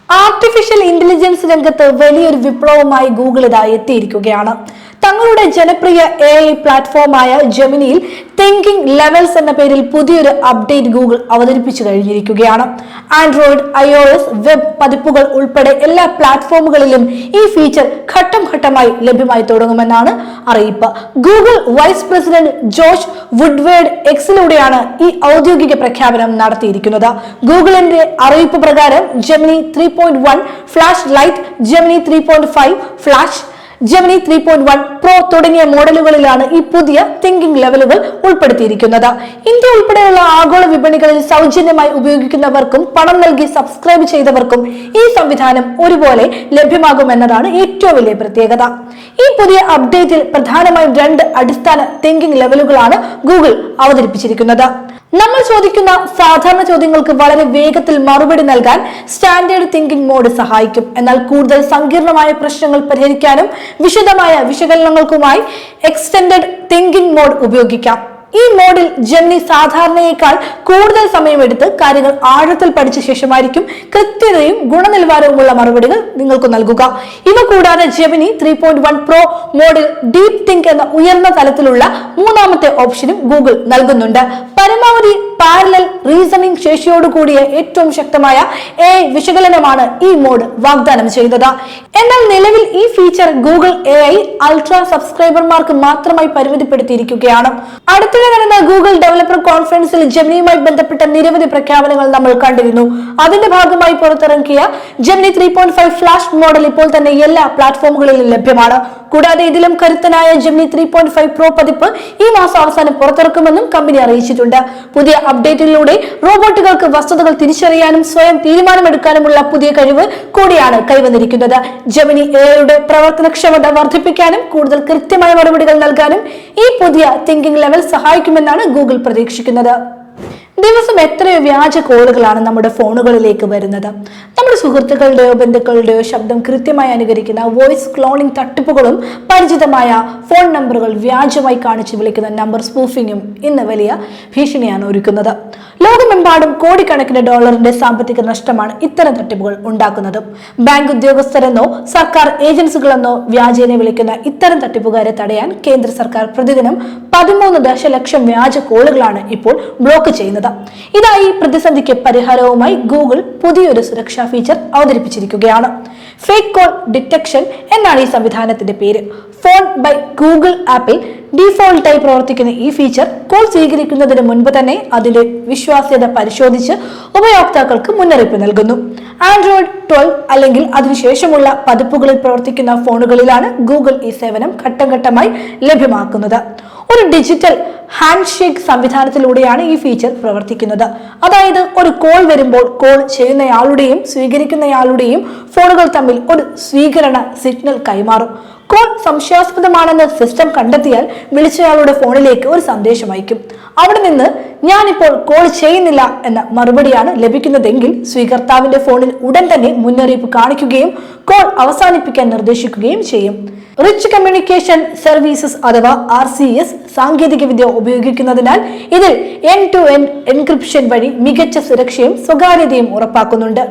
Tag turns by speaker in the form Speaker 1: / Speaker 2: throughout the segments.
Speaker 1: Artificial intelligence രംഗത്ത് വലിയൊരു വിപ്ലവമായി Google ഇതായി എത്തിയിരിക്കുകയാണ്. തങ്ങളുടെ ജനപ്രിയ AI പ്ലാറ്റ്ഫോമായ ജെമിനിയിൽ തിങ്കിംഗ് ലെവൽസ് എന്ന പേരിൽ പുതിയൊരു അപ്ഡേറ്റ് ഗൂഗിൾ അവതരിപ്പിച്ചു കഴിഞ്ഞിരിക്കുകയാണ്. ആൻഡ്രോയിഡ്, iOS, വെബ് പതിപ്പുകൾ ഉൾപ്പെടെ എല്ലാ പ്ലാറ്റ്ഫോമുകളിലും ഈ ഫീച്ചർ ഘട്ടം ഘട്ടമായി ലഭ്യമായി തുടങ്ങുമെന്നാണ് അറിയിപ്പ്. Google vice president Josh Woodward എക്സിലൂടെയാണ് ഈ ഔദ്യോഗിക പ്രഖ്യാപനം നടത്തിയിരിക്കുന്നത്. ഗൂഗിളിന്റെ അറിയിപ്പ് പ്രകാരം Gemini 3.1 flash lite, Gemini 3.5 flash, Gemini 3.1 pro തുടങ്ങിയ മോഡലുകളിലാണ് ഈ പുതിയ തിങ്കിംഗ് ലെവലുകൾ ഉൾപ്പെടുത്തിയിരിക്കുന്നത്. ഇന്ത്യ ഉൾപ്പെടെയുള്ള ആഗോള വിപണികളിൽ സൗജന്യമായി ഉപയോഗിക്കുന്നവർക്കും പണം നൽകി സബ്സ്ക്രൈബ് ചെയ്തവർക്കും ഈ സംവിധാനം ഒരുപോലെ ലഭ്യമാകുമെന്നതാണ് ഏറ്റവും വലിയ പ്രത്യേകത. ഈ പുതിയ അപ്ഡേറ്റിൽ പ്രധാനമായും 2 അടിസ്ഥാന തിങ്കിംഗ് ലെവലുകളാണ് ഗൂഗിൾ അവതരിപ്പിച്ചിരിക്കുന്നത്. നമ്മൾ ചോദിക്കുന്ന സാധാരണ ചോദ്യങ്ങൾക്ക് വളരെ വേഗത്തിൽ മറുപടി നൽകാൻ സ്റ്റാൻഡേർഡ് തിങ്കിംഗ് മോഡ് സഹായിക്കും. എന്നാൽ കൂടുതൽ സങ്കീർണമായ പ്രശ്നങ്ങൾ പരിഹരിക്കാനും വിശദമായ വിശകലനങ്ങൾക്കുമായി എക്സ്റ്റൻഡഡ് തിങ്കിംഗ് മോഡ് ഉപയോഗിക്കാം. ഈ മോഡിൽ ജെമിനി സാധാരണയേക്കാൾ കൂടുതൽ സമയമെടുത്ത് കാര്യങ്ങൾ ആഴത്തിൽ പഠിച്ച ശേഷമായിരിക്കും കൃത്യതയും ഗുണനിലവാരവുമുള്ള മറുപടികൾ നിങ്ങൾക്ക് നൽകുക. ഇവ കൂടാതെ ജെമിനി 3.1 പ്രോ മോഡിൽ ഡീപ് തിങ്ക് എന്ന ഉയർന്ന തലത്തിലുള്ള മൂന്നാമത്തെ ഓപ്ഷനും ഗൂഗിൾ നൽകുന്നുണ്ട്. പരമാവധി പാരലൽ റീസണിംഗ് ശേഷിയോടുകൂടിയ ഏറ്റവും ശക്തമായ AI വിശകലനമാണ് ഈ മോഡ് വാഗ്ദാനം ചെയ്യുന്നത്. എന്നാൽ നിലവിൽ ഈ ഫീച്ചർ ഗൂഗിൾ AI അൾട്രാ സബ്സ്ക്രൈബർമാർക്ക് മാത്രമായി പരിമിതപ്പെടുത്തിയിരിക്കുകയാണ്. അടുത്തിടെ നടന്ന ഗൂഗിൾ ഡെവലപ്പർ കോൺഫറൻസിൽ ജെമിനിയുമായി ബന്ധപ്പെട്ട നിരവധി പ്രഖ്യാപനങ്ങൾ നമ്മൾ കണ്ടിരുന്നു. അതിന്റെ ഭാഗമായി പുറത്തിറക്കിയ ജെമിനി 3.5 ഫ്ലാഷ് മോഡൽ ഇപ്പോൾ തന്നെ എല്ലാ പ്ലാറ്റ്ഫോമുകളിലും ലഭ്യമാണ്. കൂടാതെ ഇതിലും കരുത്തനായ ജെമിനി 3.5 പ്രോ പതിപ്പ് ഈ മാസം അവസാനം പുറത്തിറക്കുമെന്നും കമ്പനി അറിയിച്ചിട്ടുണ്ട്. പുതിയ അപ്ഡേറ്റിലൂടെ റോബോട്ടുകൾക്ക് വസ്തുതകൾ തിരിച്ചറിയാനും സ്വയം തീരുമാനമെടുക്കാനുമുള്ള പുതിയ കഴിവ് കൂടിയാണ് കൈവന്നിരിക്കുന്നത്. ജെമിനി AIയുടെ പ്രവർത്തനക്ഷമത വർദ്ധിപ്പിക്കാനും കൂടുതൽ കൃത്യമായ മറുപടികൾ നൽകാനും ഈ പുതിയ തിങ്കിംഗ് ലെവൽ സഹായിക്കുമെന്നാണ് ഗൂഗിൾ പ്രതീക്ഷിക്കുന്നത്. ദിവസം എത്രയോ വ്യാജ കോളുകളാണ് നമ്മുടെ ഫോണുകളിലേക്ക് വരുന്നത്. നമ്മുടെ സുഹൃത്തുക്കളുടെയോ ബന്ധുക്കളുടെയോ ശബ്ദം കൃത്യമായി അനുകരിക്കുന്ന വോയിസ് ക്ലോണിംഗ് തട്ടിപ്പുകളും പരിചിതമായ ഫോൺ നമ്പറുകൾ വ്യാജമായി കാണിച്ച് വിളിക്കുന്ന നമ്പർ സ്പൂഫിങ്ങും ഇന്ന് വലിയ ഭീഷണിയാണ് ഒരുക്കുന്നത്. ലോകമെമ്പാടും കോടിക്കണക്കിന് ഡോളറിന്റെ സാമ്പത്തിക നഷ്ടമാണ് ഇത്തരം തട്ടിപ്പുകൾ ഉണ്ടാക്കുന്നത്. ബാങ്ക് ഉദ്യോഗസ്ഥരെന്നോ സർക്കാർ ഏജൻസികളെന്നോ വ്യാജേന വിളിക്കുന്ന ഇത്തരം തട്ടിപ്പുകാരെ തടയാൻ കേന്ദ്ര സർക്കാർ പ്രതിദിനം 13 ദശലക്ഷം വ്യാജ കോളുകളാണ് ഇപ്പോൾ ബ്ലോക്ക് ചെയ്യുന്നത്. ഇതായി പ്രതിസന്ധിക്ക് പരിഹാരവുമായി ഗൂഗിൾ പുതിയൊരു സുരക്ഷാ ഫീച്ചർ അവതരിപ്പിച്ചിരിക്കുകയാണ്. ഫേക്ക് കോൾ ഡിറ്റക്ഷൻ എന്നാണ് ഈ സംവിധാനത്തിന്റെ പേര്. ഫോൺ ബൈ ഗൂഗിൾ ആപ്പിൽ ഡീഫോൾട്ടായി പ്രവർത്തിക്കുന്ന ഈ ഫീച്ചർ കോൾ സ്വീകരിക്കുന്നതിന് മുൻപ് തന്നെ അതിന്റെ വിശ്വാസ്യത പരിശോധിച്ച് ഉപയോക്താക്കൾക്ക് മുന്നറിയിപ്പ് നൽകുന്നു. ആൻഡ്രോയിഡ് 12 അല്ലെങ്കിൽ അതിനുശേഷമുള്ള പതിപ്പുകളിൽ പ്രവർത്തിക്കുന്ന ഫോണുകളിലാണ് ഗൂഗിൾ ഈ സേവനം ഘട്ടം ഘട്ടമായി ലഭ്യമാക്കുന്നത്. ഒരു ഡിജിറ്റൽ ഹാൻഡ് ഷേക്ക് സംവിധാനത്തിലൂടെയാണ് ഈ ഫീച്ചർ പ്രവർത്തിക്കുന്നത്. അതായത് ഒരു കോൾ വരുമ്പോൾ കോൾ ചെയ്യുന്നയാളുടെയും സ്വീകരിക്കുന്നയാളുടെയും ഫോണുകൾ തമ്മിൽ ഒരു സ്വീകരണ സിഗ്നൽ കൈമാറും. കോൾ സംശയാസ്പദമാണെന്ന് സിസ്റ്റം കണ്ടെത്തിയാൽ വിളിച്ചയാളുടെ ഫോണിലേക്ക് ഒരു സന്ദേശം അയക്കും. അവിടെ നിന്ന് ഞാനിപ്പോൾ കോൾ ചെയ്യുന്നില്ല എന്ന മറുപടിയാണ് ലഭിക്കുന്നതെങ്കിൽ സ്വീകർത്താവിന്റെ ഫോണിൽ ഉടൻ തന്നെ മുന്നറിയിപ്പ് കാണിക്കുകയും കോൾ അവസാനിപ്പിക്കാൻ നിർദ്ദേശിക്കുകയും ചെയ്യും. റിച്ച് കമ്മ്യൂണിക്കേഷൻ സർവീസസ് അഥവാ RCS സാങ്കേതികവിദ്യ ഉപയോഗിക്കുന്നതിനാൽ ഇതിൽ എൻഡ് ടു എൻഡ് എൻക്രിപ്ഷൻ വഴി മികച്ച സുരക്ഷയും സ്വകാര്യതയും ഉറപ്പാക്കുന്നുണ്ട്.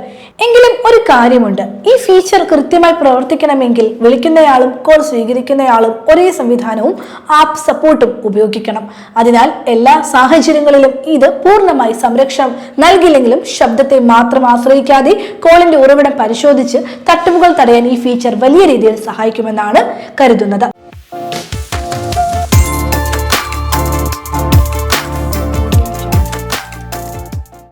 Speaker 1: എങ്കിലും ഒരു കാര്യമുണ്ട്, ഈ ഫീച്ചർ കൃത്യമായി പ്രവർത്തിക്കണമെങ്കിൽ വിളിക്കുന്നയാളും കോൾ സ്വീകരിക്കുന്നയാളും ഒരേ സംവിധാനവും ആപ്പ് സപ്പോർട്ടും ഉപയോഗിക്കണം. അതിനാൽ എല്ലാ സാഹചര്യങ്ങളിലും ഇത് പൂർണ്ണമായി സംരക്ഷണം നൽകില്ലെങ്കിലും ശബ്ദത്തെ മാത്രം ആശ്രയിക്കാതെ കോളിന്റെ ഉറവിടം പരിശോധിച്ച് തട്ടിപ്പുകൾ തടയാൻ ഈ ഫീച്ചർ വലിയ രീതിയിൽ സഹായിക്കുമെന്നാണ് കരുതുന്നത്.